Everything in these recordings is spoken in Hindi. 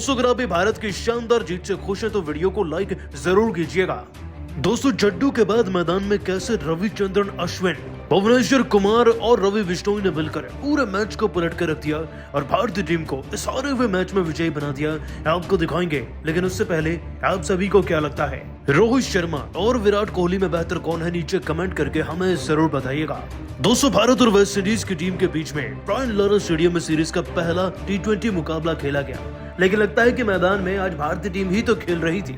दोस्तों अगर आप भी भारत की शानदार जीत से खुश हैं तो वीडियो को लाइक जरूर कीजिएगा। दोस्तों जड्डू के बाद मैदान में कैसे रविचंद्रन अश्विन, भुवनेश्वर कुमार और रवि बिश्नोई ने मिलकर पूरे मैच को पलट कर रख दिया और भारतीय टीम को इस हारे हुए मैच में विजयी बना दिया, आपको दिखाएंगे। लेकिन उससे पहले आप सभी को क्या लगता है, रोहित शर्मा और विराट कोहली में बेहतर कौन है? नीचे कमेंट करके हमें जरूर बताइएगा। दोस्तों भारत और वेस्ट इंडीज की टीम के बीच में ब्रायन लारा स्टेडियम में सीरीज का पहला T20 मुकाबला खेला गया, लेकिन लगता है कि मैदान में आज भारतीय टीम ही तो खेल रही थी,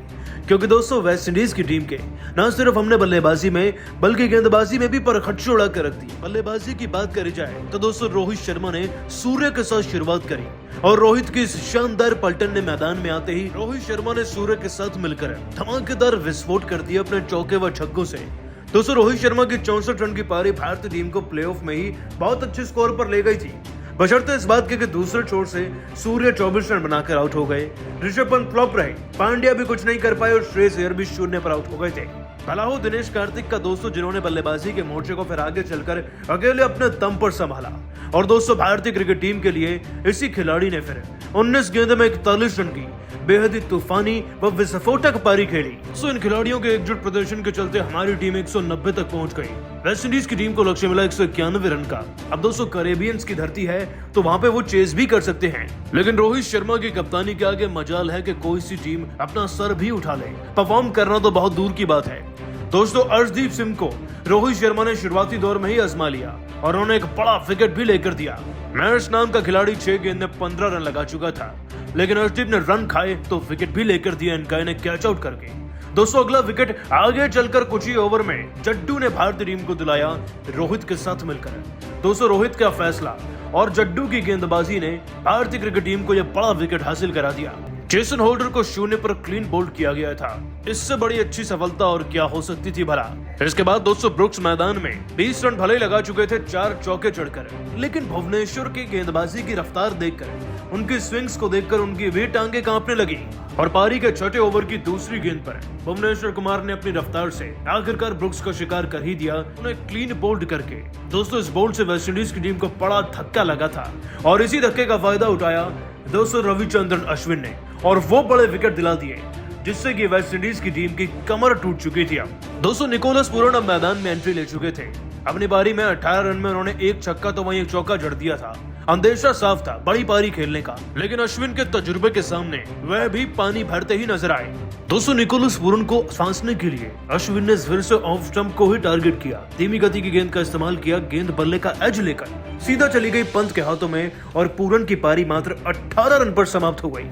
क्योंकि दोस्तों वेस्ट इंडीज की टीम के न सिर्फ हमने बल्लेबाजी में बल्कि गेंदबाजी में भी परखच्ची उड़ा कर रख दी। बल्लेबाजी की बात करी जाए तो दोस्तों रोहित शर्मा ने सूर्य के साथ शुरुआत करी और रोहित की इस शानदार पलटन ने मैदान में आते ही रोहित शर्मा ने सूर्य के साथ मिलकर धमाकेदार विस्फोट कर दिया अपने चौके व छक्कों से। दोस्तों रोहित शर्मा की 64 रन की पारी भारतीय टीम को प्लेऑफ में ही बहुत अच्छे स्कोर पर ले गई थी, बशर्ते इस बात के कि दूसरे छोर से सूर्य 24 रन बनाकर आउट हो गए। ऋषभ पंत फ्लॉप रहे, पांड्या भी कुछ नहीं कर पाए और श्रेयस अय्यर भी शून्य पर आउट हो गए थे। भला हो दिनेश कार्तिक का दोस्तों, जिन्होंने बल्लेबाजी के मोर्चे को फिर आगे चलकर अकेले अपने दम पर संभाला। और दोस्तों भारतीय क्रिकेट टीम के लिए इसी खिलाड़ी ने फिर 19 गेंदों में 41 रन की बेहद ही तूफानी व विस्फोटक पारी खेली। सो इन खिलाड़ियों के एकजुट प्रदर्शन के चलते हमारी टीम 190 तक पहुंच गई। वेस्ट इंडीज की टीम को लक्ष्य मिला 191 रन का। अब दोस्तों कैरेबियंस की धरती है तो वहां पे वो चेस भी कर सकते हैं, लेकिन रोहित शर्मा की कप्तानी के आगे मजाल है कि कोई सी टीम अपना सर भी उठा ले। परफॉर्म करना तो बहुत दूर की बात है। दोस्तों अर्शदीप सिंह को रोहित शर्मा ने शुरुआती दौर में ही आजमा लिया और उन्होंने एक बड़ा विकेट भी लेकर दिया। मैर्स नाम का खिलाड़ी 6 गेंद में 15 रन लगा चुका था, लेकिन अर्शदीप ने रन खाए तो विकेट भी लेकर दिया इनका ने कैच आउट करके। दोस्तों अगला विकेट आगे चलकर कुछ ही ओवर में जड्डू ने भारतीय टीम को दिलाया रोहित के साथ मिलकर। दोस्तों रोहित का फैसला और जड्डू की गेंदबाजी ने भारतीय क्रिकेट टीम को यह बड़ा विकेट हासिल करा दिया। जेसन होल्डर को शून्य पर क्लीन बोल्ड किया गया था। इससे बड़ी अच्छी सफलता और क्या हो सकती थी भला। इसके बाद दोस्तों ब्रुक्स मैदान में 20 रन भले लगा चुके थे 4 चौके चढ़कर, लेकिन भुवनेश्वर की गेंदबाजी की रफ्तार देखकर, उनकी स्विंग्स को देखकर उनकी भी टांगे कांपने लगी और पारी के छठे ओवर की दूसरी गेंद पर भुवनेश्वर कुमार ने अपनी रफ्तार से आखिरकार ब्रुक्स का शिकार कर ही दिया, उन्हें क्लीन बोल्ड करके। दोस्तों इस बोल्ड से वेस्ट इंडीज की टीम को बड़ा धक्का लगा था और इसी धक्के का फायदा उठाया दोस्तों रविचंद्रन अश्विन ने और वो बड़े विकेट दिला दिए, जिससे कि वेस्ट इंडीज की टीम की कमर टूट चुकी थी। अब दोस्तों निकोलस पूरन अब मैदान में एंट्री ले चुके थे। अपनी पारी में 18 रन में उन्होंने एक छक्का तो वहीं एक चौका जड़ दिया था। अंदेशा साफ था बड़ी पारी खेलने का, लेकिन अश्विन के तजुर्बे के सामने वह भी पानी भरते ही नजर आए। दोस्तों निकोलस पूरन को फांसने के लिए अश्विन ने फिर से ऑफ स्टंप को ही टारगेट किया। धीमी गति की गेंद का इस्तेमाल किया, गेंद बल्ले का एज लेकर सीधा चली गई पंत के हाथों में और पूरन की पारी मात्र 18 रन पर समाप्त हो गई।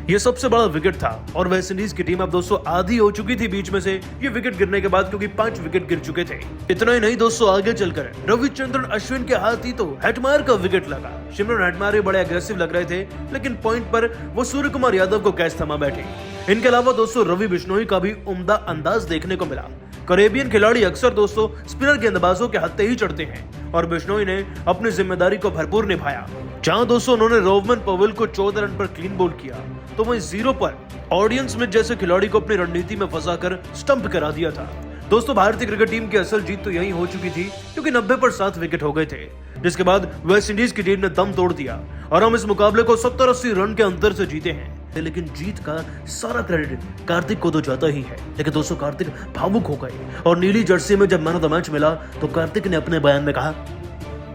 ये सबसे बड़ा विकेट था और वेस्ट इंडीज की टीम अब दोस्तों आधी हो चुकी थी बीच में से ये विकेट गिरने के बाद, क्योंकि 5 विकेट गिर चुके थे। इतना ही नहीं दोस्तों आगे चलकर रविचंद्रन अश्विन के हाथ ही तो हेटमायर का विकेट लगा। शिमरन हेटमायर भी बड़े अग्रेसिव लग रहे थे, लेकिन पॉइंट पर वो सूर्य कुमार यादव को कैच थमा बैठे। इनके अलावा दोस्तों रवि बिश्नोई का भी उम्दा अंदाज देखने को मिला। कैरेबियन खिलाड़ी अक्सर दोस्तों स्पिनर गेंदबाजों के हत्थे ही चढ़ते हैं और बिश्नोई ने अपनी जिम्मेदारी को भरपूर निभाया। जहां दोस्तों उन्होंने रोवमन पवेल को 14 रन पर क्लीन बोल्ड किया, तो वहीं 0 पर ऑडियंस स्मिथ जैसे खिलाड़ी को अपनी रणनीति में फंसाकर स्टंप करा दिया था। दोस्तों भारतीय क्रिकेट टीम की असल जीत तो यही हो चुकी थी, क्योंकि 90 पर 7 विकेट हो गए थे, जिसके बाद वेस्ट इंडीज की टीम ने दम तोड़ दिया और हम इस मुकाबले को 70-80 रन के अंतर से जीते हैं। लेकिन जीत का सारा क्रेडिट कार्तिक को तो जाता ही है। लेकिन दोस्तों कार्तिक भावुक हो गए और नीली जर्सी में जब मैन ऑफ द मैच मिला तो कार्तिक ने अपने बयान में कहा,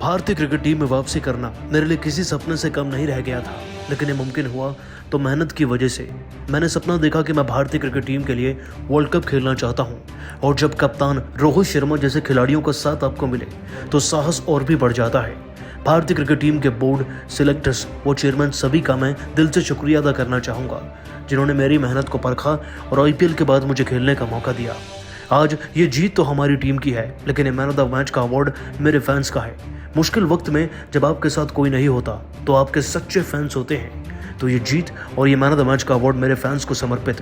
भारतीय क्रिकेट टीम में वापसी करना मेरे लिए किसी सपने से कम नहीं रह गया था, लेकिन ये मुमकिन हुआ तो मेहनत की वजह से। मैंने सपना देखा कि मैं भारतीय क्रिकेट टीम के लिए वर्ल्ड कप खेलना चाहता हूं और जब कप्तान रोहित शर्मा जैसे खिलाड़ियों का साथ आपको मिले तो साहस और भी बढ़ जाता है। भारतीय क्रिकेट टीम के बोर्ड, सिलेक्टर्स व चेयरमैन सभी का मैं दिल से शुक्रिया अदा करना चाहूँगा, जिन्होंने मेरी मेहनत को परखा और आईपीएल के बाद मुझे खेलने का मौका दिया। आज ये जीत तो हमारी टीम की है, लेकिन ये मैन ऑफ द मैच का अवार्ड मेरे फैंस का है। मुश्किल वक्त में जब आपके साथ कोई नहीं होता तो आपके सच्चे फैंस होते हैं, तो ये जीत और ये मैन ऑफ द मैच का अवार्ड मेरे फैंस को समर्पित।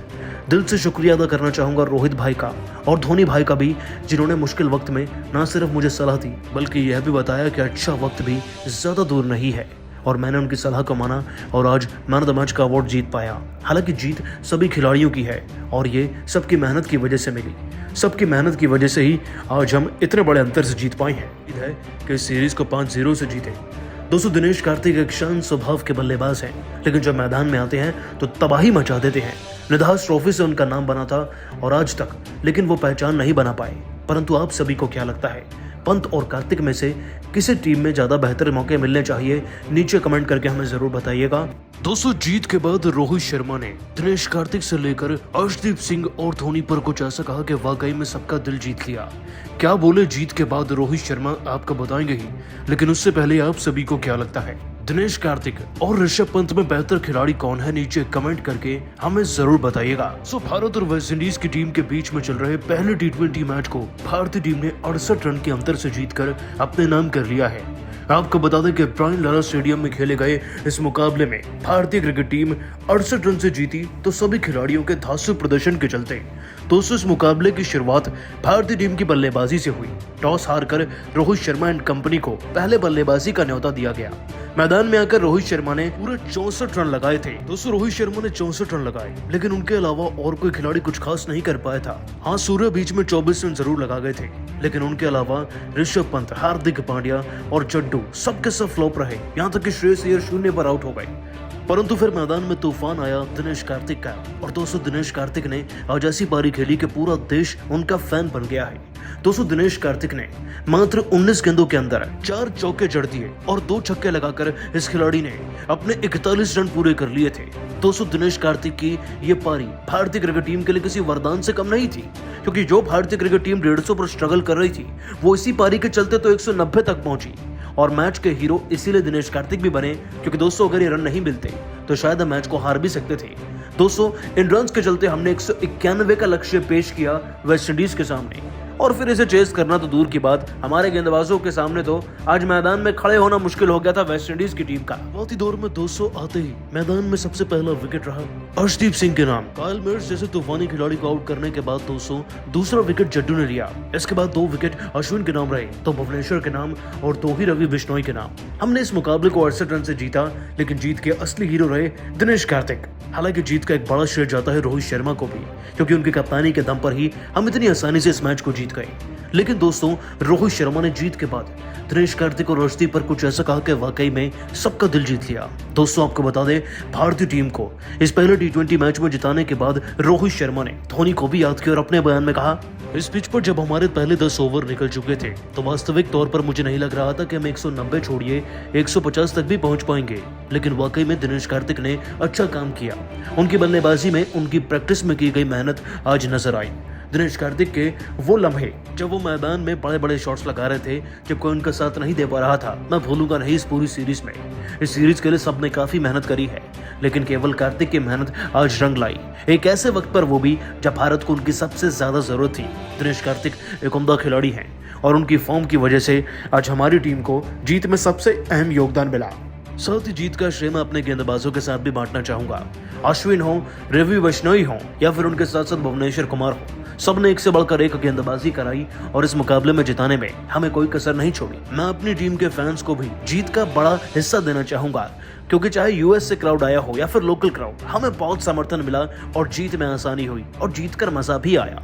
दिल से शुक्रिया अदा करना चाहूँगा रोहित भाई का और धोनी भाई का भी, जिन्होंने मुश्किल वक्त में न सिर्फ मुझे सलाह दी बल्कि यह भी बताया कि अच्छा वक्त भी ज़्यादा दूर नहीं है, और मैंने उनकी सलाह को माना और आज मैन ऑफ द मैच का अवार्ड जीत पाया। हालांकि जीत सभी खिलाड़ियों की है और ये सबकी मेहनत की वजह से मिली। सबकी मेहनत की वजह से ही आज हम इतने बड़े अंतर से जीत पाए हैं। उम्मीद है कि इस सीरीज को 5-0 से जीते। दोस्तों दिनेश कार्तिक एक शांत स्वभाव के बल्लेबाज हैं, लेकिन जब मैदान में आते हैं तो तबाही मचा देते हैं। निधास ट्रॉफी से उनका नाम बना था और आज तक लेकिन वो पहचान नहीं बना पाए। परंतु आप सभी को क्या लगता है, पंत और कार्तिक में से किसी टीम में ज्यादा बेहतर मौके मिलने चाहिए? नीचे कमेंट करके हमें जरूर बताइएगा। दोस्तों जीत के बाद रोहित शर्मा ने दिनेश कार्तिक से लेकर अर्शदीप सिंह और धोनी पर कुछ ऐसा कहा कि वाकई में सबका दिल जीत लिया। क्या बोले जीत के बाद रोहित शर्मा आपको बताएंगे ही, लेकिन उससे पहले आप सभी को क्या लगता है, दिनेश कार्तिक और ऋषभ पंत में बेहतर खिलाड़ी कौन है? नीचे कमेंट करके हमें जरूर बताइएगा। भारत और वेस्टइंडीज की टीम के बीच में चल रहे पहले T20 मैच को भारतीय टीम ने 68 रन के अंतर से जीतकर अपने नाम कर लिया है। आपको बता दें कि ब्रायन लारा स्टेडियम में खेले गए इस मुकाबले में भारतीय क्रिकेट टीम 68 रन से जीती, तो सभी खिलाड़ियों के धांसू प्रदर्शन के चलते दोस्तों इस मुकाबले की शुरुआत भारतीय टीम की बल्लेबाजी से हुई। टॉस हारकर रोहित शर्मा एंड कंपनी को पहले बल्लेबाजी का न्योता दिया गया। मैदान में आकर रोहित शर्मा ने पूरे 64 रन लगाए थे। दोस्तों रोहित शर्मा ने 64 रन लगाए, लेकिन उनके अलावा और कोई खिलाड़ी कुछ खास नहीं कर पाया था। हाँ, सूर्य बीच में 24 रन जरूर लगा गए थे, लेकिन उनके अलावा ऋषभ पंत, हार्दिक पांड्या और जड्डू सबके सब फ्लॉप रहे। यहाँ तक कि श्रेयस अय्यर 0 पर आउट हो गए। परंतु फिर मैदान में तूफान आया दिनेश कार्तिक का, और दोस्तों दिनेश कार्तिक ने आज ऐसी पारी खेली कि पूरा देश उनका फैन बन गया है। दोस्तों दिनेश कार्तिक ने मात्र 19 गेंदों के अंदर 4 चौके जड़ दिए और 2 छक्के लगाकर इस खिलाड़ी ने अपने 41 रन पूरे कर लिए थे। दोस्तों दिनेश कार्तिक की ये पारी भारतीय क्रिकेट टीम के लिए किसी वरदान से कम नहीं थी, क्योंकि जो भारतीय क्रिकेट टीम 150 पर स्ट्रगल कर रही थी वो इसी पारी के चलते तो 190 तक पहुंची। और मैच के हीरो इसीलिए दिनेश कार्तिक भी बने, क्योंकि दोस्तों अगर ये रन नहीं मिलते तो शायद हम मैच को हार भी सकते थे। दोस्तों इन रन्स के चलते हमने 191 का लक्ष्य पेश किया वेस्टइंडीज के सामने, और फिर इसे चेस करना तो दूर की बात, हमारे गेंदबाजों के सामने तो आज मैदान में खड़े होना मुश्किल हो गया था वेस्टइंडीज की टीम का। बहुत ही दौर में 200 आते ही मैदान में सबसे पहला विकेट रहा अर्शदीप सिंह के नाम। काइल मिर्च जैसे तूफानी खिलाड़ी को आउट करने के बाद दोस्तों दूसरा विकेट जड्डू ने लिया। इसके बाद 2 विकेट अश्विन के नाम रहे, तो भुवनेश्वर के नाम और 2 ही रवि बिश्नोई के नाम। हमने इस मुकाबले को 68 रन से जीता, लेकिन जीत के असली हीरो रहे दिनेश कार्तिक। हालांकि जीत का एक बड़ा श्रेय जाता है रोहित शर्मा को भी, क्योंकि उनकी कप्तानी के दम पर ही हम इतनी आसानी से इस मैच को जीत गए। लेकिन दोस्तों रोहित शर्मा ने जीत के बाद दिनेश कार्तिक और अर्शदीप पर कुछ ऐसा कहा कि वाकई में सबका दिल जीत लिया। दोस्तों आपको बता दें, भारतीय टीम को इस पहले T20 मैच में जिताने के बाद रोहित शर्मा ने धोनी को भी याद किया और अपने बयान में कहा, इस पिच पर जब हमारे पहले 10 ओवर निकल चुके थे तो वास्तविक तौर पर मुझे नहीं लग रहा था कि हम 190 छोड़िए 150 तक भी पहुंच पाएंगे, लेकिन वाकई में दिनेश कार्तिक ने अच्छा काम किया। उनकी बल्लेबाजी में उनकी प्रैक्टिस में की गई मेहनत आज नजर आई। दिनेश कार्तिक के वो लम्हे जब वो मैदान में बड़े बड़े शॉट्स लगा रहे थे, जब कोई उनका साथ नहीं दे पा रहा था, मैं भूलूंगा नहीं इस पूरी सीरीज में। इस सीरीज के लिए सबने काफी मेहनत करी है, लेकिन केवल कार्तिक की मेहनत आज रंग लाई, एक ऐसे वक्त पर वो भी जब भारत को उनकी सबसे ज्यादा जरूरत थी। दिनेश कार्तिक एक उम्दा खिलाड़ी हैं और उनकी फॉर्म की वजह से आज हमारी टीम को जीत में सबसे अहम योगदान मिला। साथ ही जीत का श्रेय मैं अपने गेंदबाजों के साथ भी बांटना चाहूंगा। अश्विन हो, रवि बिश्नोई हो या फिर उनके साथ साथ भुवनेश्वर कुमार हो, सबने एक से बढ़कर एक गेंदबाजी कराई और इस मुकाबले में जिताने में हमें कोई कसर नहीं छोड़ी। मैं अपनी टीम के फैंस को भी जीत का बड़ा हिस्सा देना चाहूंगा, क्योंकि चाहे यूएस से क्राउड आया हो या फिर लोकल क्राउड, हमें बहुत समर्थन मिला और जीत में आसानी हुई और जीतकर मजा भी आया।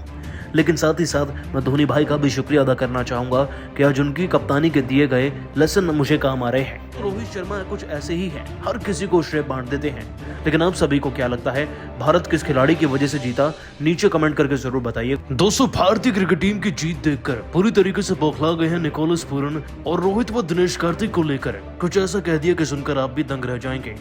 लेकिन साथ ही साथ मैं धोनी भाई का भी शुक्रिया अदा करना चाहूंगा कि आज उनकी कप्तानी के दिए गए लेसन मुझे काम आ रहे हैं। रोहित शर्मा कुछ ऐसे ही हैं, हर किसी को श्रेय बांट देते हैं। लेकिन आप सभी को क्या लगता है, भारत किस खिलाड़ी की वजह से जीता? नीचे कमेंट करके जरूर बताइए। दोस्तों भारतीय क्रिकेट टीम की जीत देखकर पूरी तरीके से बौखला गए हैं निकोलस पूरन और रोहित व दिनेश कार्तिक को लेकर कुछ ऐसा कह दिया कि सुनकर आप भी दंग रह जाएंगे।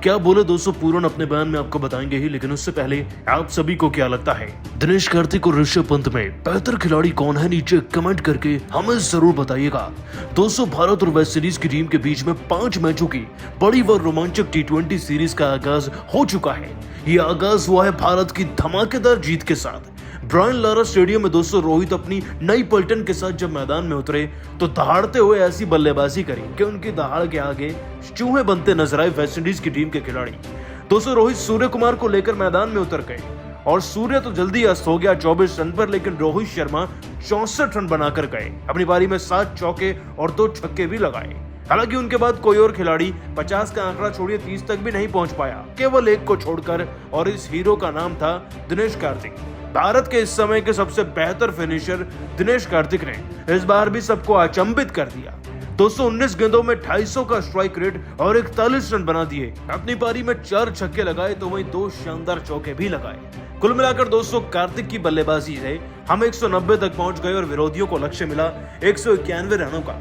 क्या बोले दोस्तों पूरन अपने बयान में आपको बताएंगे ही, लेकिन उससे पहले आप सभी को क्या लगता है, दिनेश कार्तिक और ऋषभ पंत में बेहतर खिलाड़ी कौन है? नीचे कमेंट करके हमें जरूर बताइएगा। दोस्तों भारत और वेस्टइंडीज की टीम के बीच में 5 मैचों की बड़ी व रोमांचक T20 सीरीज का आगाज हो चुका है। ये आगाज हुआ है भारत की धमाकेदार जीत के साथ। ब्रायन लारा स्टेडियम में दोस्तों रोहित अपनी नई पलटन के साथ जब मैदान में उतरे तो दहाड़ते हुए ऐसी बल्लेबाजी करी कि उनकी दहाड़ के आगे चूहे बनते नजर आए वेस्टइंडीज की टीम के खिलाड़ी। दोस्तों रोहित सूर्य कुमार को लेकर मैदान में उतर गए और सूर्य तो जल्दी अस्त हो गया 24 रन पर, लेकिन रोहित शर्मा 64 रन बनाकर गए। अपनी पारी में 7 चौके और 2 छक्के भी लगाए। हालांकि उनके बाद कोई और खिलाड़ी 50 का आंकड़ा छोड़िए 30 तक भी नहीं पहुंच पाया, केवल एक को छोड़कर, और इस हीरो का नाम था दिनेश कार्तिक। भारत के इस समय के सबसे बेहतर फिनिशर दिनेश कार्तिक ने इस बार भी सबको अचंभित कर दिया। 219 गेंदों में 250 का स्ट्राइक रेट और 41 रन बना दिए। अपनी पारी में 4 छक्के लगाए तो वहीं 2 शानदार चौके भी लगाए। कुल मिलाकर दोस्तों कार्तिक की बल्लेबाजी से हम 190 तक पहुंच गए और विरोधियों को लक्ष्य मिला 191 रनों का।